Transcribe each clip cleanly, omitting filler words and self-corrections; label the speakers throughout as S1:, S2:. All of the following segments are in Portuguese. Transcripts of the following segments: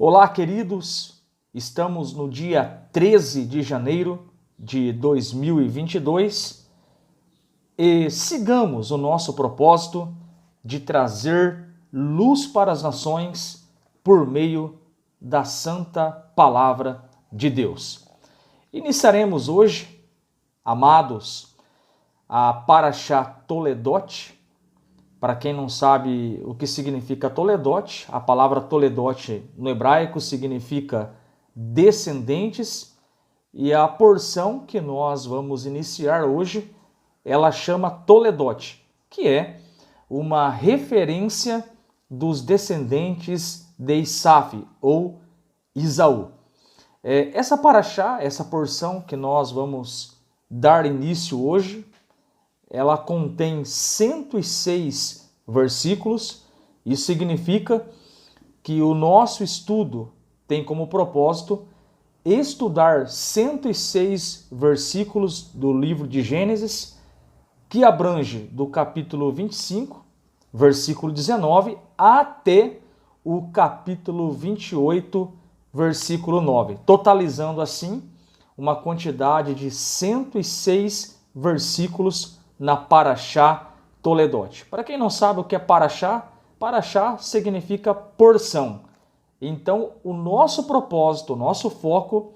S1: Olá, queridos! Estamos no dia 13 de janeiro de 2022 e sigamos o nosso propósito de trazer luz para as nações por meio da Santa Palavra de Deus. Iniciaremos hoje, amados, a Parashá Toledote. Para quem não sabe o que significa Toledote, a palavra Toledote no hebraico significa descendentes, e a porção que nós vamos iniciar hoje, ela chama Toledote, que é uma referência dos descendentes de Isaf ou Isaú. Essa parashá, essa porção que nós vamos dar início hoje, ela contém 106 versículos. Isso significa que o nosso estudo tem como propósito estudar 106 versículos do livro de Gênesis, que abrange do capítulo 25, versículo 19, até o capítulo 28, versículo 9, totalizando assim uma quantidade de 106 versículos na Parashá Toledote. Para quem não sabe o que é Parashá, Parashá significa porção. Então, o nosso propósito, o nosso foco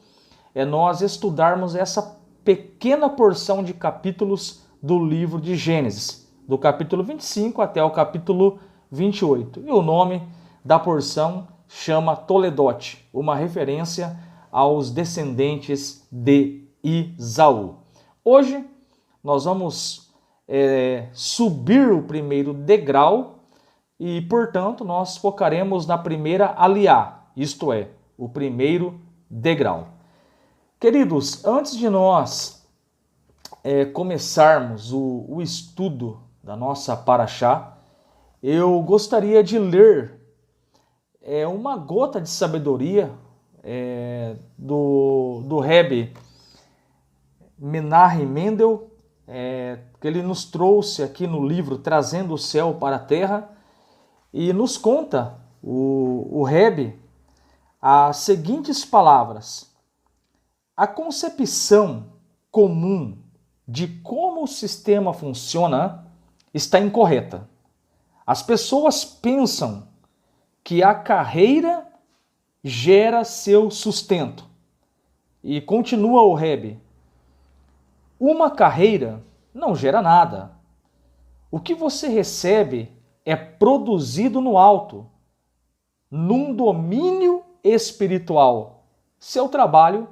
S1: é nós estudarmos essa pequena porção de capítulos do livro de Gênesis, do capítulo 25 até o capítulo 28. E o nome da porção chama Toledote, uma referência aos descendentes de Isaú. Hoje nós vamos subir o primeiro degrau e, portanto, nós focaremos na primeira aliá, isto é, o primeiro degrau. Queridos, antes de nós começarmos o estudo da nossa Parashá, eu gostaria de ler uma gota de sabedoria do Rebbe Menahem Mendel, que ele nos trouxe aqui no livro Trazendo o Céu para a Terra, e nos conta o Rebbe as seguintes palavras: a concepção comum de como o sistema funciona está incorreta. As pessoas pensam que a carreira gera seu sustento. E continua o Rebbe: uma carreira não gera nada. O que você recebe é produzido no alto, num domínio espiritual. Seu trabalho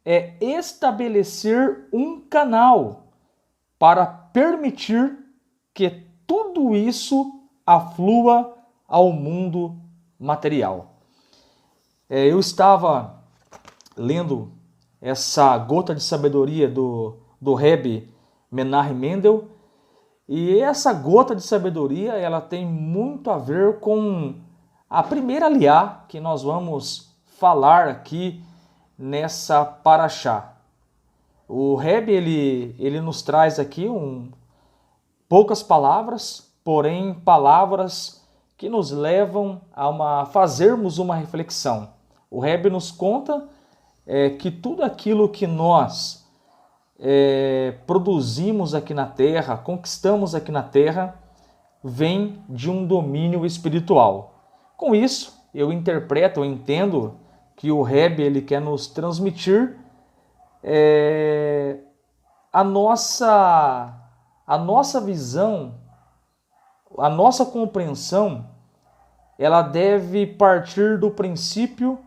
S1: é estabelecer um canal para permitir que tudo isso aflua ao mundo material. Eu estava lendo essa gota de sabedoria do Rebbe Menahem Mendel, e essa gota de sabedoria ela tem muito a ver com a primeira aliá que nós vamos falar aqui nessa Parashá. O Rebbe ele nos traz aqui poucas palavras, porém palavras que nos levam a fazermos uma reflexão. O Rebbe nos conta que tudo aquilo que nós produzimos aqui na Terra, conquistamos aqui na Terra, vem de um domínio espiritual. Com isso, eu entendo que o Rebbe ele quer nos transmitir a nossa visão, a nossa compreensão, ela deve partir do princípio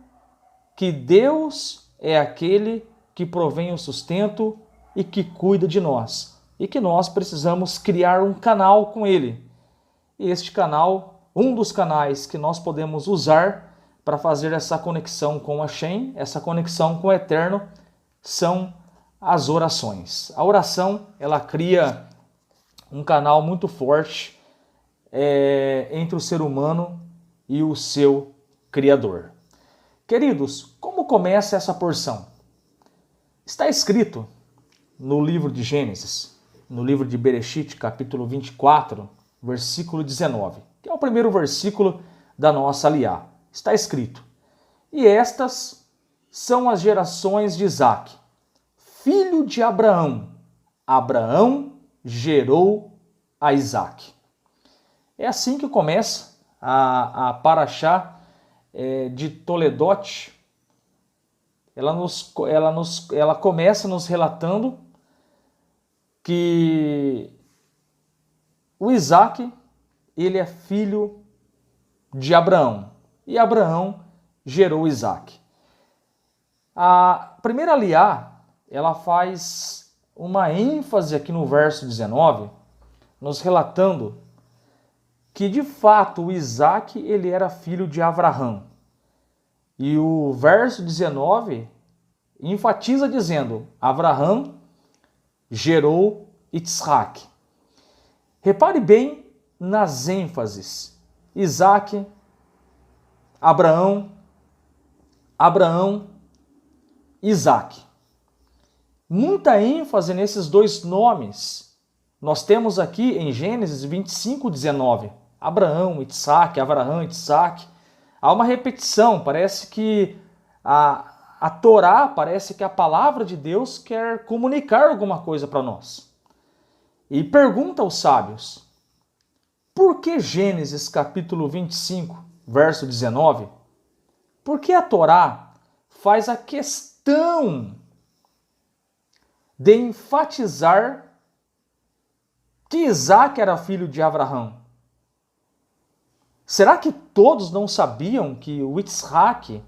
S1: que Deus é aquele que provém o sustento e que cuida de nós, e que nós precisamos criar um canal com Ele. E este canal, um dos canais que nós podemos usar para fazer essa conexão com Hashem, essa conexão com o Eterno, são as orações. A oração, ela cria um canal muito forte entre o ser humano e o seu Criador. Queridos, como começa essa porção? Está escrito no livro de Gênesis, no livro de Bereshit, capítulo 24, versículo 19, que é o primeiro versículo da nossa aliá. Está escrito: E estas são as gerações de Isaque, filho de Abraão. Abraão gerou a Isaque. É assim que começa a Parashá de Toledot. Ela começa nos relatando que o Isaque, ele é filho de Abraão. E Abraão gerou Isaque. A primeira aliá, ela faz uma ênfase aqui no verso 19, nos relatando que de fato o Isaque ele era filho de Abraão. E o verso 19 enfatiza dizendo: Abraão gerou Yitzhak. Repare bem nas ênfases. Isaque, Abraão, Isaque. Muita ênfase nesses dois nomes. Nós temos aqui em Gênesis 25, 19. Abraão, Yitzhak, Abraão, Yitzhak. Há uma repetição, parece que a Torá, parece que a palavra de Deus quer comunicar alguma coisa para nós. E pergunta aos sábios, por que Gênesis capítulo 25, verso 19? Por que a Torá faz a questão de enfatizar que Isaque era filho de Abraão? Será que todos não sabiam que o Yitzhak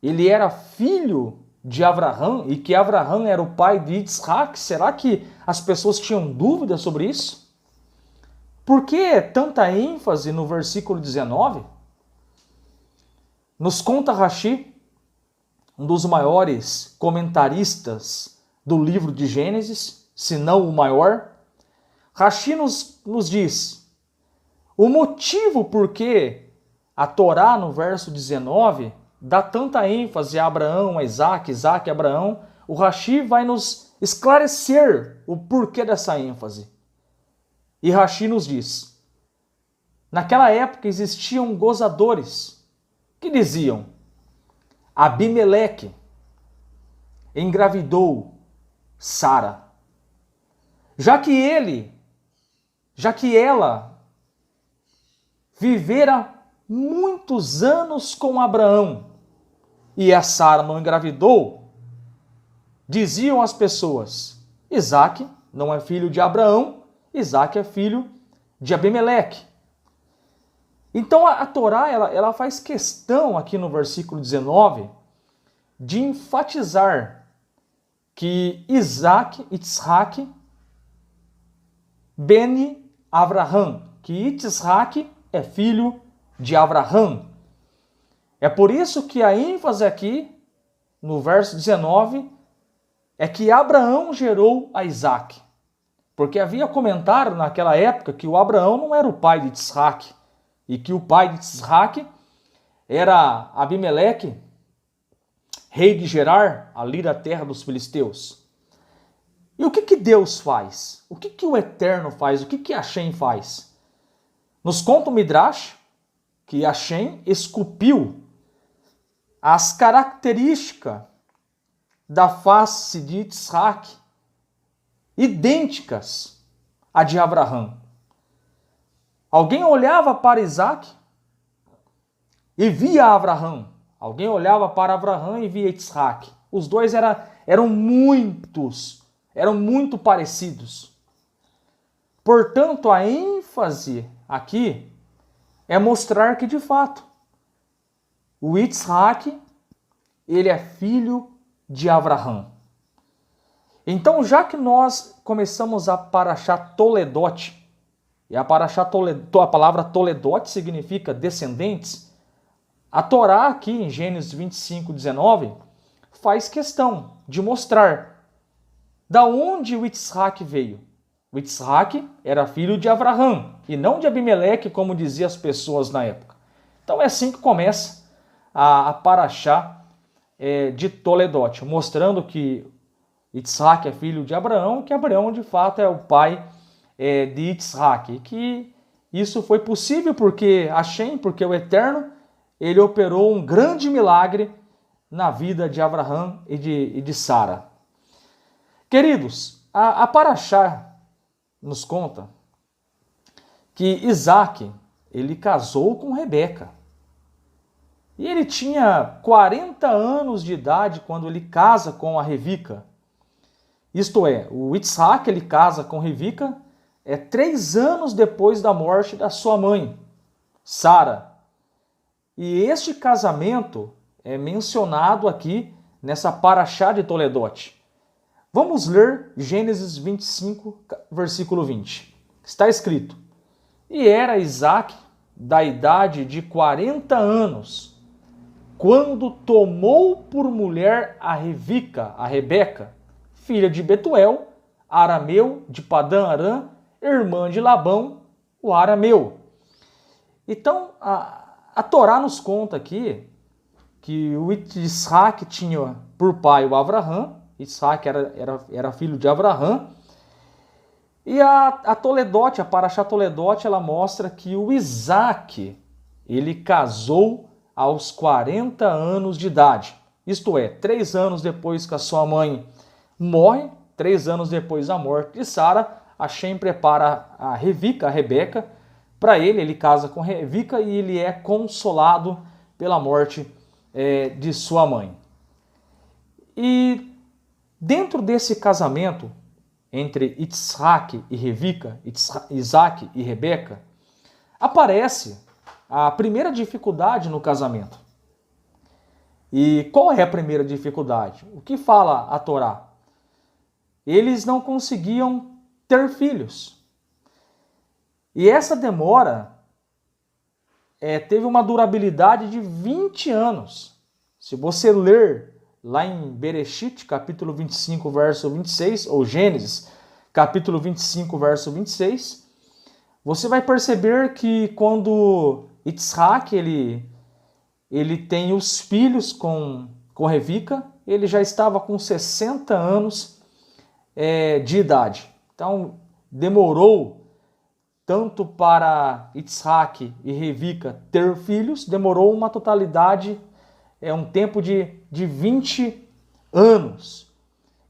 S1: ele era filho de Abraão e que Abraão era o pai de Yitzhak? Será que as pessoas tinham dúvidas sobre isso? Por que tanta ênfase no versículo 19? Nos conta Rashi, um dos maiores comentaristas do livro de Gênesis, se não o maior. Rashi nos diz o motivo por que a Torá, no verso 19, dá tanta ênfase a Abraão, a Isaque, Isaque, Abraão. O Rashi vai nos esclarecer o porquê dessa ênfase. E Rashi nos diz, naquela época existiam gozadores que diziam, Abimeleque engravidou Sara, já que ela vivera muitos anos com Abraão e a Sara não engravidou, diziam as pessoas, Isaque não é filho de Abraão, Isaque é filho de Abimeleque. Então a Torá ela faz questão aqui no versículo 19 de enfatizar que Yitzhak ben Avraham, que Yitzhak é filho de Avraham. É por isso que a ênfase aqui no verso 19 é que Abraão gerou a Isaque. Porque havia comentário naquela época que o Abraão não era o pai de Yitzhak, e que o pai de Yitzhak era Abimeleque, rei de Gerar, ali da terra dos filisteus. E o que Deus faz? O que o Eterno faz? O que Hashem faz? Nos conta o Midrash que Hashem esculpiu as características da face de Yitzhak idênticas à de Abraão. Alguém olhava para Isaque e via Abraão. Alguém olhava para Abraão e via Yitzhak. Os dois eram muito parecidos. Portanto, a ênfase aqui é mostrar que, de fato, o Yitzhak, ele é filho de Abraão. Então, já que nós começamos a Parashá Toledot, e a palavra Toledot significa descendentes, a Torá aqui em Gênesis 25, 19, faz questão de mostrar da onde o Yitzhak veio. O Yitzhak era filho de Abraão e não de Abimeleque, como diziam as pessoas na época. Então é assim que começa a Parashá de Toledot, mostrando que Yitzhak é filho de Abraão, que Abraão de fato é o pai de Yitzhak. E que isso foi possível porque Hashem, porque o Eterno, ele operou um grande milagre na vida de Abraão e de Sara. Queridos, a Paraxá nos conta que Isaac, ele casou com Rebeca. E ele tinha 40 anos de idade quando ele casa com a Revica. Isto é, o Isaac, ele casa com Revica 3 anos depois da morte da sua mãe, Sara. E este casamento é mencionado aqui nessa Paraxá de Toledote. Vamos ler Gênesis 25, versículo 20. Está escrito: E era Isaac da idade de 40 anos, quando tomou por mulher a Revica, a Rebeca, filha de Betuel, arameu de Padã-Arã, irmã de Labão, o arameu. Então, a Torá nos conta aqui que o Isaac tinha por pai o Abraão, Isaac era filho de Abraão, e a Toledote, a Paraxá Toledote, ela mostra que o Isaac, ele casou aos 40 anos de idade. Isto é, 3 anos depois que a sua mãe morre, 3 anos depois da morte de Sara, Hashem prepara a Revica, a Rebeca, para ele casa com Revica e ele é consolado pela morte de sua mãe. E dentro desse casamento entre Isaac e Revica, Isaac e Rebeca, aparece a primeira dificuldade no casamento. E qual é a primeira dificuldade? O que fala a Torá? Eles não conseguiam ter filhos. E essa demora teve uma durabilidade de 20 anos. Se você ler lá em Bereshit, capítulo 25, verso 26, ou Gênesis, capítulo 25, verso 26, você vai perceber que quando Isaac ele tem os filhos com Revica, ele já estava com 60 anos de idade. Então, demorou tanto para Isaac e Revica ter filhos, demorou uma totalidade, um tempo de 20 anos.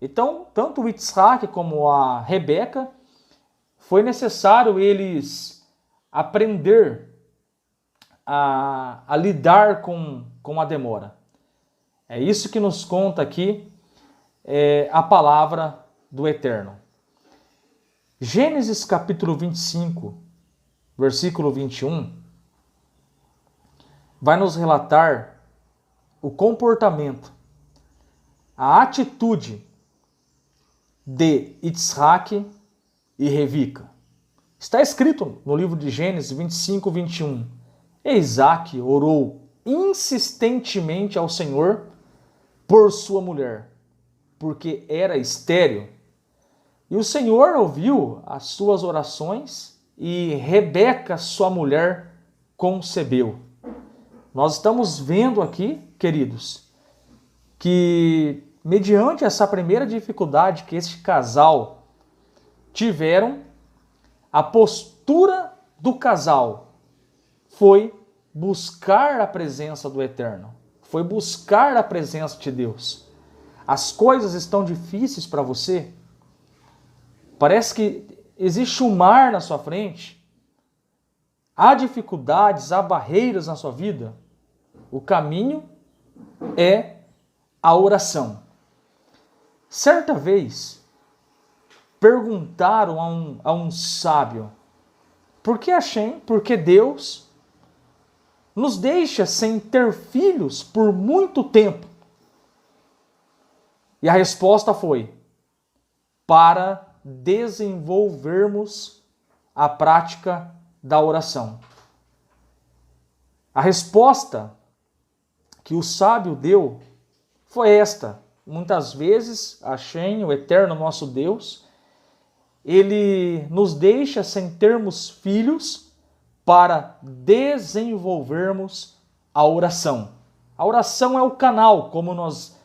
S1: Então, tanto o Isaac como a Rebeca, foi necessário eles aprender a lidar com a demora. É isso que nos conta aqui a palavra do Eterno. Gênesis capítulo 25, versículo 21, vai nos relatar o comportamento, a atitude de Isaac e Revica. Está escrito no livro de Gênesis 25, 21. E Isaac orou insistentemente ao Senhor por sua mulher, porque era estéril. E o Senhor ouviu as suas orações e Rebeca, sua mulher, concebeu. Nós estamos vendo aqui, queridos, que mediante essa primeira dificuldade que este casal tiveram, a postura do casal foi buscar a presença do Eterno, foi buscar a presença de Deus. As coisas estão difíceis para você? Parece que existe um mar na sua frente? Há dificuldades, há barreiras na sua vida? O caminho é a oração. Certa vez, perguntaram a um sábio, por que Deus nos deixa sem ter filhos por muito tempo? E a resposta foi, para desenvolvermos a prática da oração. A resposta que o sábio deu foi esta. Muitas vezes, Hashem, o Eterno nosso Deus, ele nos deixa sem termos filhos para desenvolvermos a oração. A oração é o canal, como nós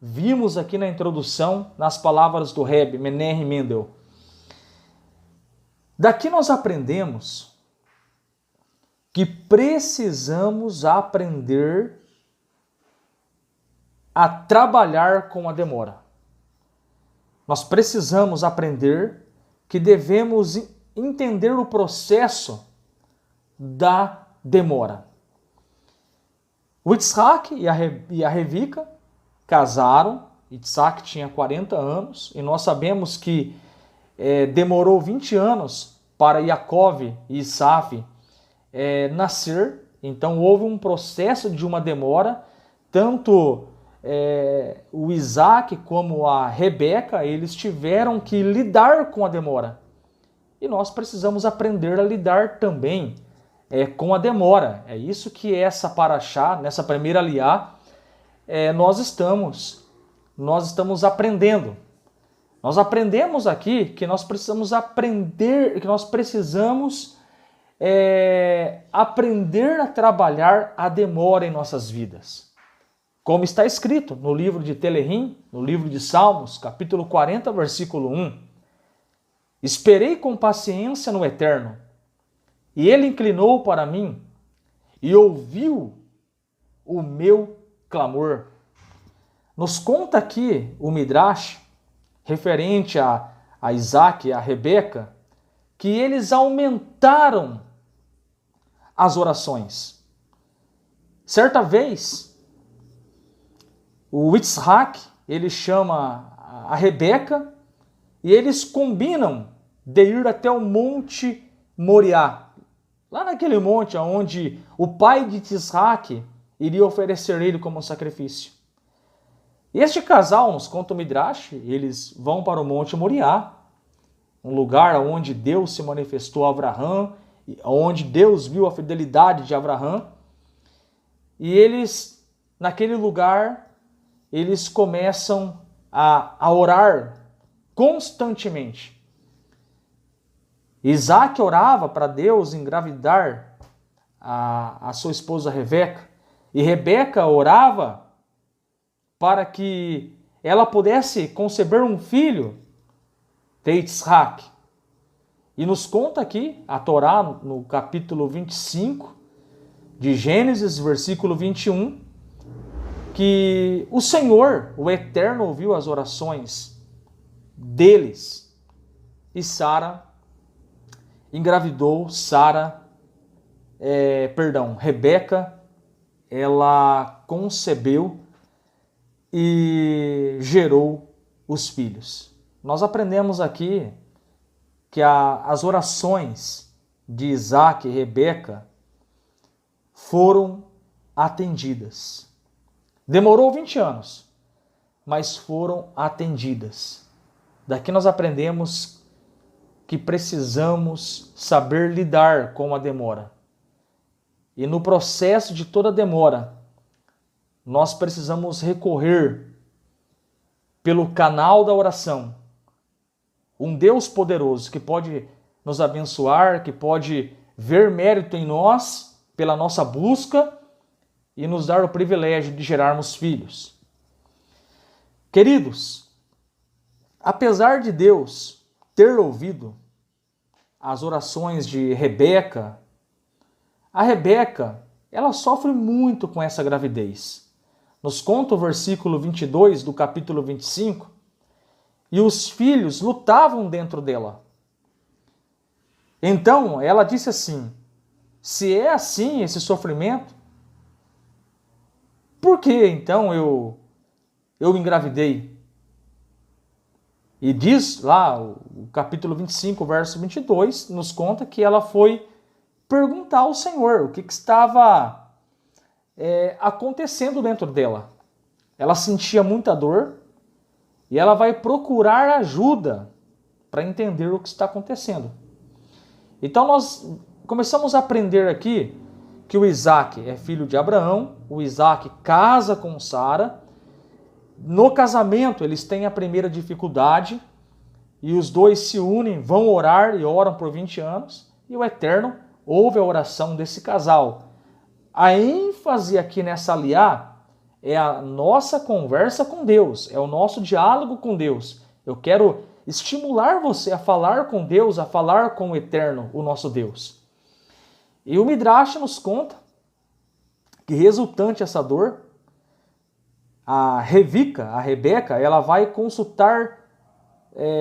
S1: vimos aqui na introdução, nas palavras do Rebbe Menahem Mendel. Daqui nós aprendemos que precisamos aprender a trabalhar com a demora. Nós precisamos aprender que devemos entender o processo da demora. O Isaac e a Revica casaram. Isaac tinha 40 anos e nós sabemos que demorou 20 anos para Jacó e Isaf nascer. Então houve um processo de uma demora. Tanto o Isaac como a Rebeca, eles tiveram que lidar com a demora. E nós precisamos aprender a lidar também com a demora. É isso que essa paraxá, nessa primeira aliá, nós estamos aprendendo. Nós aprendemos aqui que nós precisamos aprender, que nós precisamos aprender a trabalhar a demora em nossas vidas. Como está escrito no livro de Telehim, no livro de Salmos, capítulo 40, versículo 1. Esperei com paciência no Eterno, e ele inclinou para mim e ouviu o meu clamor. Nos conta aqui o Midrash, referente a Isaac e a Rebeca, que eles aumentaram as orações. Certa vez, o Isaac, ele chama a Rebeca e eles combinam de ir até o Monte Moriá. Lá naquele monte onde o pai de Isaac iria oferecer ele como sacrifício. E este casal, nos conta o Midrash, eles vão para o Monte Moriá, um lugar onde Deus se manifestou a Abraão, onde Deus viu a fidelidade de Abraão. E eles, naquele lugar, eles começam a orar constantemente. Isaac orava para Deus engravidar a sua esposa Rebeca. E Rebeca orava para que ela pudesse conceber um filho de Isaac. E nos conta aqui, a Torá, no capítulo 25 de Gênesis, versículo 21, que o Senhor, o Eterno, ouviu as orações deles. E Sara engravidou, Rebeca, ela concebeu e gerou os filhos. Nós aprendemos aqui que as orações de Isaac e Rebeca foram atendidas. Demorou 20 anos, mas foram atendidas. Daqui nós aprendemos que precisamos saber lidar com a demora. E no processo de toda demora, nós precisamos recorrer pelo canal da oração. Um Deus poderoso que pode nos abençoar, que pode ver mérito em nós pela nossa busca e nos dar o privilégio de gerarmos filhos. Queridos, apesar de Deus ter ouvido as orações de Rebeca, a Rebeca, ela sofre muito com essa gravidez. Nos conta o versículo 22 do capítulo 25, e os filhos lutavam dentro dela. Então, ela disse assim, se é assim esse sofrimento, por que então eu engravidei? E diz lá, o capítulo 25, verso 22, nos conta que ela foi perguntar ao Senhor o que estava acontecendo dentro dela. Ela sentia muita dor e ela vai procurar ajuda para entender o que está acontecendo. Então nós começamos a aprender aqui que o Isaac é filho de Abraão, o Isaac casa com Sara. No casamento eles têm a primeira dificuldade e os dois se unem, vão orar e oram por 20 anos e o Eterno ouve a oração desse casal. A ênfase aqui nessa aliá é a nossa conversa com Deus, é o nosso diálogo com Deus. Eu quero estimular você a falar com Deus, a falar com o Eterno, o nosso Deus. E o Midrash nos conta que, resultante dessa dor, a Rebeca, ela vai consultar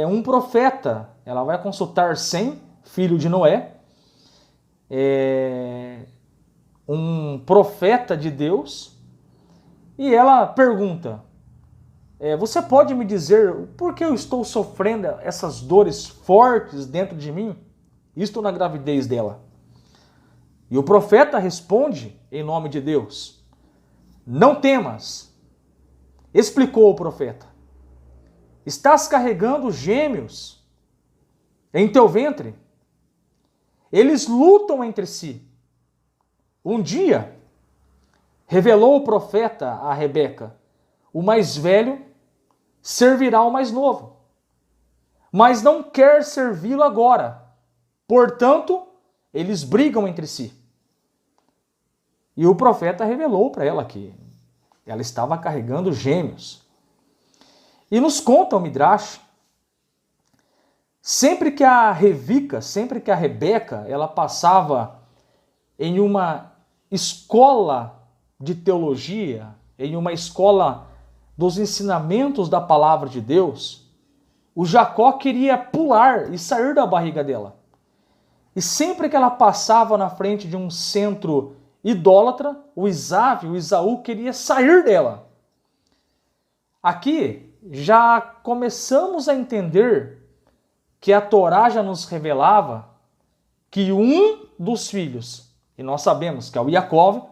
S1: um profeta, ela vai consultar Sem, filho de Noé, um profeta de Deus, e ela pergunta: você pode me dizer por que eu estou sofrendo essas dores fortes dentro de mim? Isto na gravidez dela. E o profeta responde em nome de Deus: não temas, explicou o profeta. Estás carregando gêmeos em teu ventre. Eles lutam entre si. Um dia, revelou o profeta a Rebeca: o mais velho servirá ao mais novo, mas não quer servi-lo agora. Portanto, eles brigam entre si. E o profeta revelou para ela que ela estava carregando gêmeos. E nos conta o Midrash, sempre que a Rebeca, ela passava em uma escola de teologia, em uma escola dos ensinamentos da palavra de Deus, o Jacó queria pular e sair da barriga dela. E sempre que ela passava na frente de um centro idólatra, o Esaú queria sair dela. Aqui já começamos a entender que a Torá já nos revelava que um dos filhos, e nós sabemos que é o Yaakov,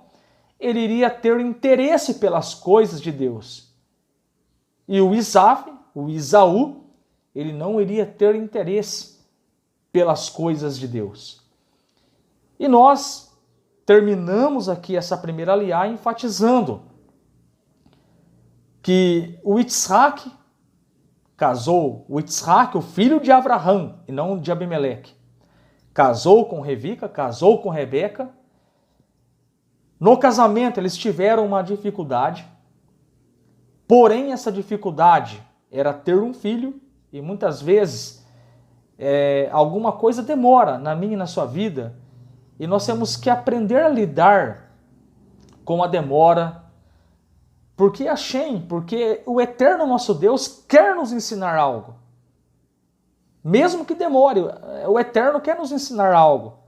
S1: ele iria ter interesse pelas coisas de Deus. E o Esaú, ele não iria ter interesse pelas coisas de Deus. E nós terminamos aqui essa primeira aliá enfatizando que o Yitzhak, o filho de Abraão e não de Abimeleque, casou com Revica, casou com Rebeca. No casamento eles tiveram uma dificuldade, porém essa dificuldade era ter um filho, e muitas vezes alguma coisa demora na minha e na sua vida, e nós temos que aprender a lidar com a demora, porque o eterno nosso Deus quer nos ensinar algo. Mesmo que demore, o eterno quer nos ensinar algo.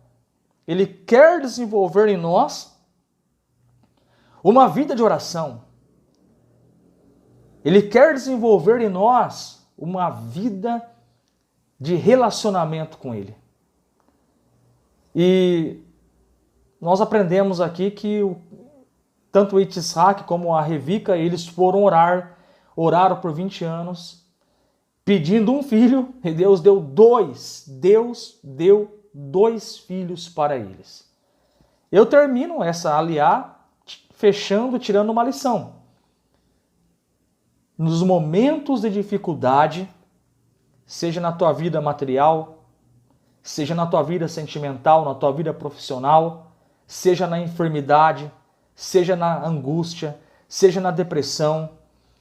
S1: Ele quer desenvolver em nós uma vida de oração. Ele quer desenvolver em nós uma vida de relacionamento com Ele. E nós aprendemos aqui que tanto o Yitzhak como a Revica, eles foram oraram por 20 anos, pedindo um filho, e Deus deu dois filhos para eles. Eu termino essa aliá tirando uma lição. Nos momentos de dificuldade, seja na tua vida material, seja na tua vida sentimental, na tua vida profissional, seja na enfermidade, seja na angústia, seja na depressão,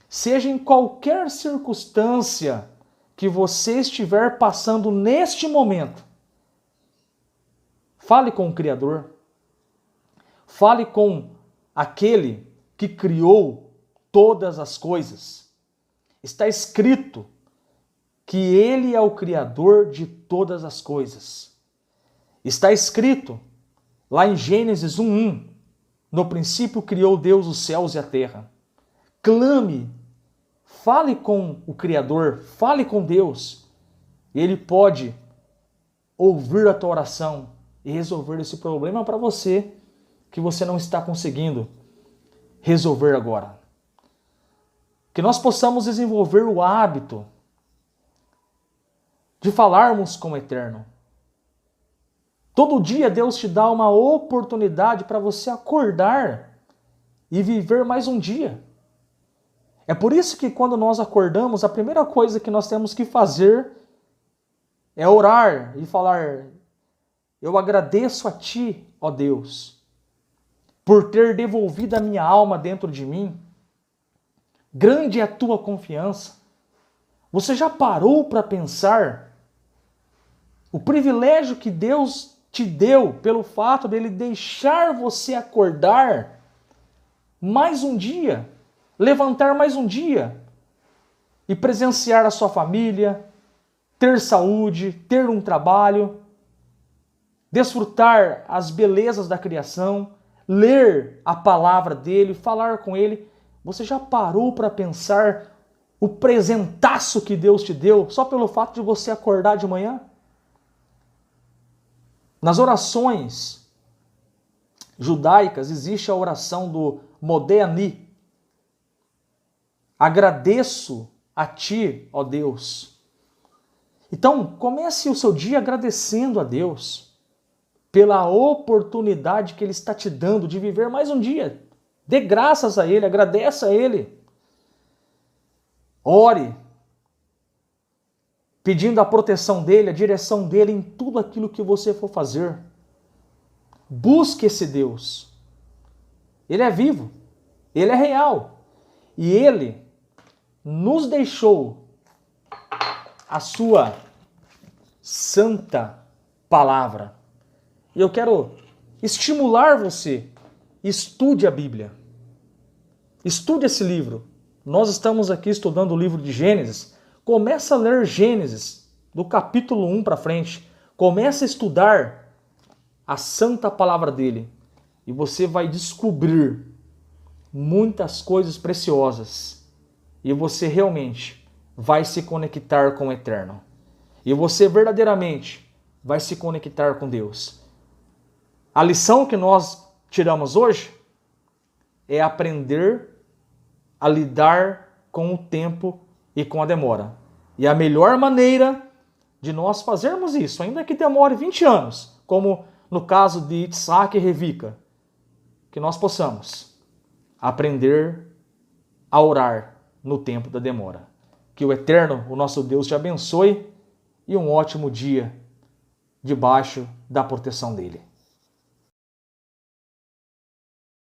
S1: seja em qualquer circunstância que você estiver passando neste momento, fale com o Criador, fale com aquele que criou todas as coisas. Está escrito que Ele é o Criador de todas as coisas. Está escrito lá em Gênesis 1:1, no princípio criou Deus os céus e a terra. Clame, fale com o Criador, fale com Deus. Ele pode ouvir a tua oração e resolver esse problema para você que você não está conseguindo resolver agora. Que nós possamos desenvolver o hábito de falarmos com o Eterno. Todo dia Deus te dá uma oportunidade para você acordar e viver mais um dia. É por isso que quando nós acordamos, a primeira coisa que nós temos que fazer é orar e falar: eu agradeço a Ti, ó Deus, por ter devolvido a minha alma dentro de mim. Grande é a Tua confiança. Você já parou para pensar o privilégio que Deus te deu pelo fato dele deixar você acordar mais um dia, levantar mais um dia e presenciar a sua família, ter saúde, ter um trabalho, desfrutar as belezas da criação, ler a palavra dele, falar com ele. Você já parou para pensar o presentaço que Deus te deu só pelo fato de você acordar de manhã? Nas orações judaicas existe a oração do Modé Ani. Agradeço a ti, ó Deus. Então, comece o seu dia agradecendo a Deus pela oportunidade que Ele está te dando de viver mais um dia. Dê graças a Ele, agradeça a Ele. Ore, pedindo a proteção dEle, a direção dEle em tudo aquilo que você for fazer. Busque esse Deus. Ele é vivo, Ele é real e Ele nos deixou a sua santa palavra. E eu quero estimular você, estude a Bíblia. Estude esse livro. Nós estamos aqui estudando o livro de Gênesis. Começa a ler Gênesis, do capítulo 1 para frente. Começa a estudar a santa palavra dele. E você vai descobrir muitas coisas preciosas. E você realmente vai se conectar com o Eterno. E você verdadeiramente vai se conectar com Deus. A lição que nós tiramos hoje é aprender a lidar com o tempo e com a demora. E a melhor maneira de nós fazermos isso, ainda que demore 20 anos, como no caso de Isaac e Revica, que nós possamos aprender a orar no tempo da demora. Que o Eterno, o nosso Deus, te abençoe e um ótimo dia debaixo da proteção dele.